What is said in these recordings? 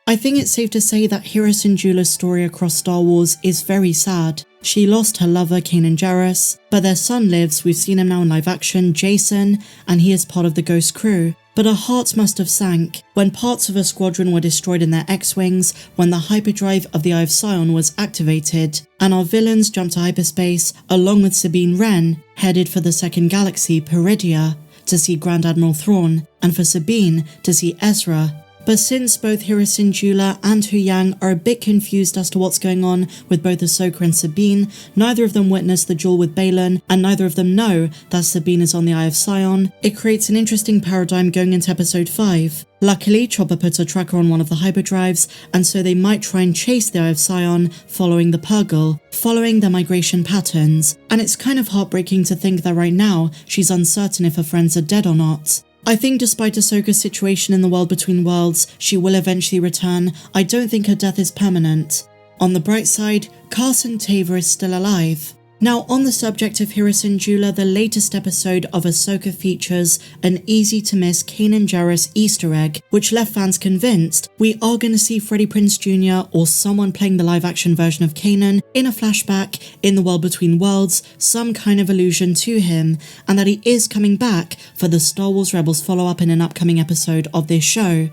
I think it's safe to say that Hera Syndulla's story across Star Wars is very sad. She lost her lover Kanan Jarrus, but their son lives. We've seen him now in live action, Jacen, and he is part of the Ghost crew. But her hearts must have sank when parts of her squadron were destroyed in their X-Wings, when the hyperdrive of the Eye of Sion was activated, and our villains jumped to hyperspace along with Sabine Wren, headed for the second galaxy, Peridia, to see Grand Admiral Thrawn, and for Sabine to see Ezra. But since both Hera Syndulla and Hu Yang are a bit confused as to what's going on with both Ahsoka and Sabine, neither of them witnessed the duel with Baylan, and neither of them know that Sabine is on the Eye of Sion, it creates an interesting paradigm going into episode 5. Luckily, Chopper puts a tracker on one of the hyperdrives, and so they might try and chase the Eye of Sion following the Purgle, following their migration patterns, and it's kind of heartbreaking to think that right now she's uncertain if her friends are dead or not. I think despite Ahsoka's situation in the world between worlds, she will eventually return. I don't think her death is permanent. On the bright side, Carson Teva is still alive. Now, on the subject of Hera Syndulla, the latest episode of Ahsoka features an easy-to-miss Kanan Jarrus Easter egg, which left fans convinced we are going to see Freddie Prinze Jr. or someone playing the live-action version of Kanan in a flashback in the world between worlds, some kind of allusion to him, and that he is coming back for the Star Wars Rebels follow-up in an upcoming episode of this show.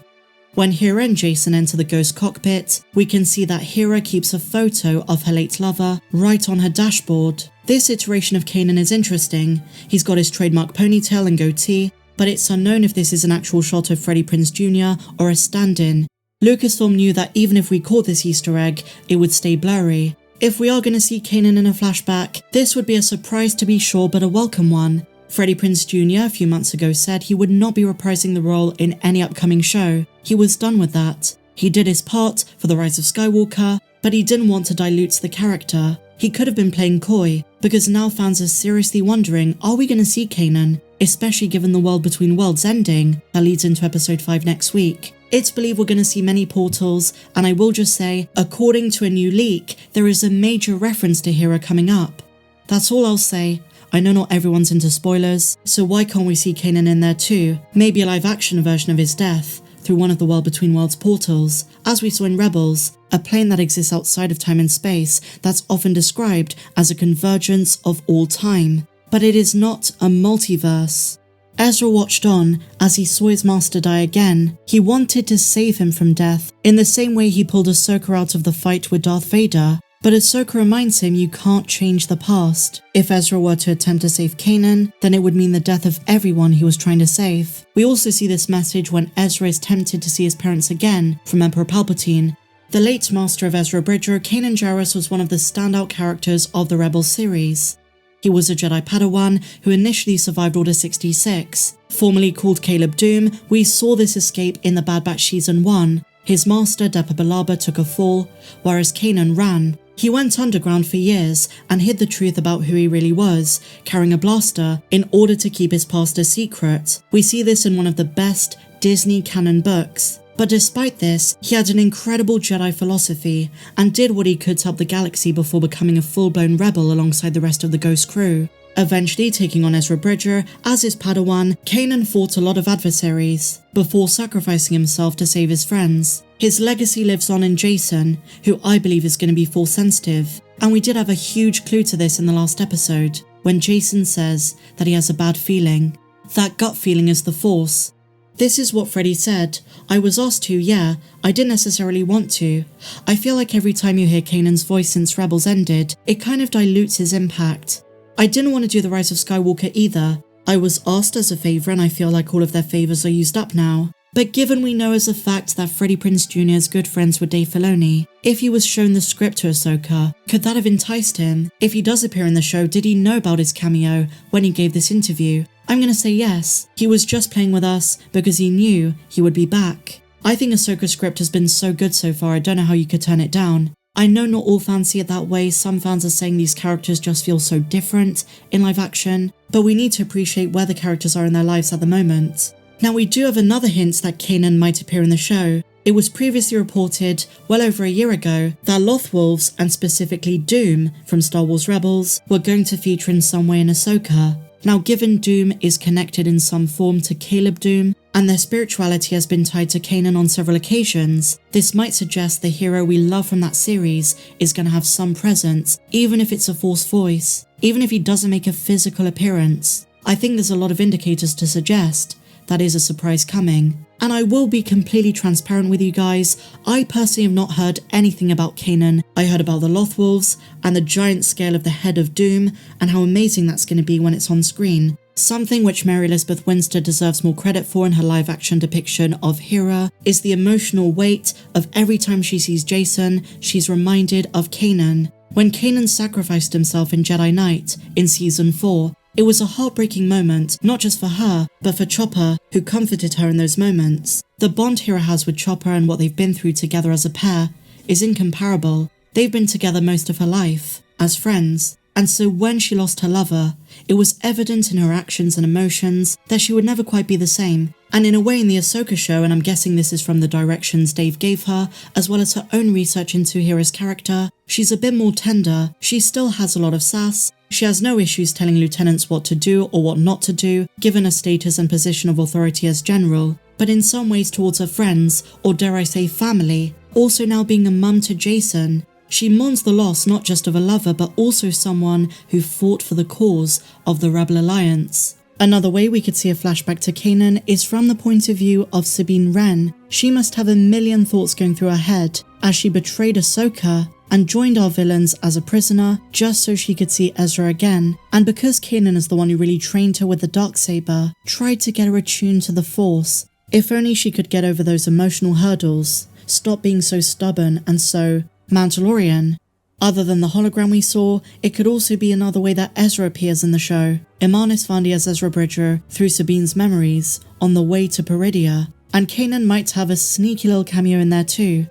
When Hera and Jacen enter the Ghost cockpit, we can see that Hera keeps a photo of her late lover right on her dashboard. This iteration of Kanan is interesting. He's got his trademark ponytail and goatee, but it's unknown if this is an actual shot of Freddie Prinze Jr. or a stand-in. Lucasfilm knew that even if we caught this Easter egg, it would stay blurry. If we are going to see Kanan in a flashback, this would be a surprise to be sure, but a welcome one. Freddie Prinze Jr. a few months ago said he would not be reprising the role in any upcoming show. He was done with that. He did his part for The Rise of Skywalker, but he didn't want to dilute the character. He could have been playing coy, because now fans are seriously wondering, are we going to see Kanan? Especially given the world between worlds ending that leads into episode 5 next week. It's believed we're going to see many portals, and I will just say, according to a new leak, there is a major reference to Hera coming up. That's all I'll say. I know not everyone's into spoilers, so why can't we see Kanan in there too? Maybe a live-action version of his death, through one of the World Between Worlds portals, as we saw in Rebels, a plane that exists outside of time and space that's often described as a convergence of all time. But it is not a multiverse. Ezra watched on as he saw his master die again. He wanted to save him from death, in the same way he pulled Ahsoka out of the fight with Darth Vader. But Ahsoka reminds him you can't change the past. If Ezra were to attempt to save Kanan, then it would mean the death of everyone he was trying to save. We also see this message when Ezra is tempted to see his parents again from Emperor Palpatine. The late master of Ezra Bridger, Kanan Jarrus, was one of the standout characters of the Rebels series. He was a Jedi Padawan who initially survived Order 66. Formerly called Caleb Doom, we saw this escape in the Bad Batch Season 1. His master, Depa Billaba, took a fall, whereas Kanan ran. He went underground for years and hid the truth about who he really was, carrying a blaster in order to keep his past a secret. We see this in one of the best Disney canon books. But despite this, he had an incredible Jedi philosophy and did what he could to help the galaxy before becoming a full-blown rebel alongside the rest of the Ghost crew. Eventually taking on Ezra Bridger as his Padawan, Kanan fought a lot of adversaries, before sacrificing himself to save his friends. His legacy lives on in Jacen, who I believe is going to be Force sensitive, and we did have a huge clue to this in the last episode, when Jacen says that he has a bad feeling. That gut feeling is the Force. This is what Freddie said. I was asked to, yeah, I didn't necessarily want to. I feel like every time you hear Kanan's voice since Rebels ended, it kind of dilutes his impact. I didn't want to do The Rise of Skywalker either. I was asked as a favour and I feel like all of their favours are used up now. But given we know as a fact that Freddie Prinze Jr. is good friends with Dave Filoni, if he was shown the script to Ahsoka, could that have enticed him? If he does appear in the show, did he know about his cameo when he gave this interview? I'm gonna say yes. He was just playing with us because he knew he would be back. I think Ahsoka's script has been so good so far, I don't know how you could turn it down. I know not all fans see it that way, some fans are saying these characters just feel so different in live action, but we need to appreciate where the characters are in their lives at the moment. Now we do have another hint that Kanan might appear in the show. It was previously reported, well over a year ago, that Lothwolves, and specifically Doom from Star Wars Rebels, were going to feature in some way in Ahsoka. Now given Doom is connected in some form to Caleb Doom, and their spirituality has been tied to Kanan on several occasions, this might suggest the hero we love from that series is going to have some presence, even if it's a Force voice, even if he doesn't make a physical appearance. I think there's a lot of indicators to suggest that is a surprise coming. And I will be completely transparent with you guys, I personally have not heard anything about Kanan. I heard about the Lothwolves and the giant scale of the Head of Doom and how amazing that's going to be when it's on screen. Something which Mary Elizabeth Winstead deserves more credit for in her live-action depiction of Hera is the emotional weight of every time she sees Jacen, she's reminded of Kanan. When Kanan sacrificed himself in Jedi Knight in Season 4, it was a heartbreaking moment, not just for her, but for Chopper, who comforted her in those moments. The bond Hera has with Chopper and what they've been through together as a pair is incomparable. They've been together most of her life, as friends. And so when she lost her lover, it was evident in her actions and emotions that she would never quite be the same. And in a way in the Ahsoka show, and I'm guessing this is from the directions Dave gave her, as well as her own research into Hera's character, she's a bit more tender. She still has a lot of sass. She has no issues telling lieutenants what to do or what not to do, given her status and position of authority as general. But in some ways towards her friends, or dare I say family, also now being a mum to Jacen, she mourns the loss not just of a lover but also someone who fought for the cause of the Rebel Alliance. Another way we could see a flashback to Kanan is from the point of view of Sabine Wren. She must have a million thoughts going through her head as she betrayed Ahsoka and joined our villains as a prisoner just so she could see Ezra again. And because Kanan is the one who really trained her with the Darksaber, tried to get her attuned to the Force. If only she could get over those emotional hurdles, stop being so stubborn and so Mandalorian. Other than the hologram we saw, it could also be another way that Ezra appears in the show. Imanis Vandi as Ezra Bridger through Sabine's memories on the way to Peridia, and Kanan might have a sneaky little cameo in there too.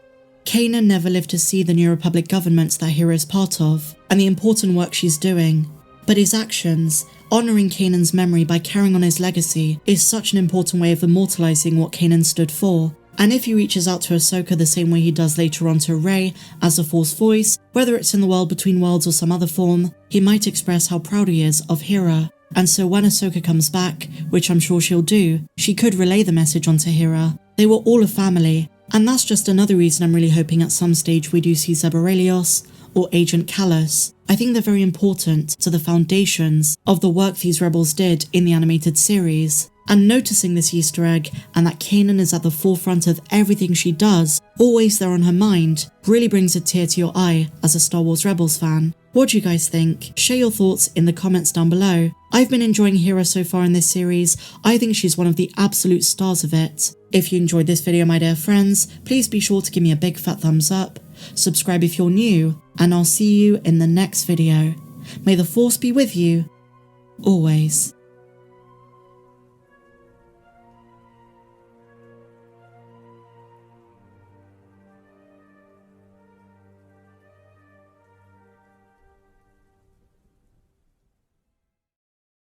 Kanan never lived to see the New Republic government that Hera is part of, and the important work she's doing. But his actions, honouring Kanan's memory by carrying on his legacy, is such an important way of immortalising what Kanan stood for. And if he reaches out to Ahsoka the same way he does later on to Rey as a Force voice, whether it's in the World Between Worlds or some other form, he might express how proud he is of Hera. And so when Ahsoka comes back, which I'm sure she'll do, she could relay the message onto Hera. They were all a family, and that's just another reason I'm really hoping at some stage we do see Zeb Orrelios or Agent Kallus. I think they're very important to the foundations of the work these rebels did in the animated series. And noticing this Easter egg and that Kanan is at the forefront of everything she does, always there on her mind, really brings a tear to your eye as a Star Wars Rebels fan. What do you guys think? Share your thoughts in the comments down below. I've been enjoying Hera so far in this series. I think she's one of the absolute stars of it. If you enjoyed this video, my dear friends, please be sure to give me a big fat thumbs up, subscribe if you're new, and I'll see you in the next video. May the Force be with you, always.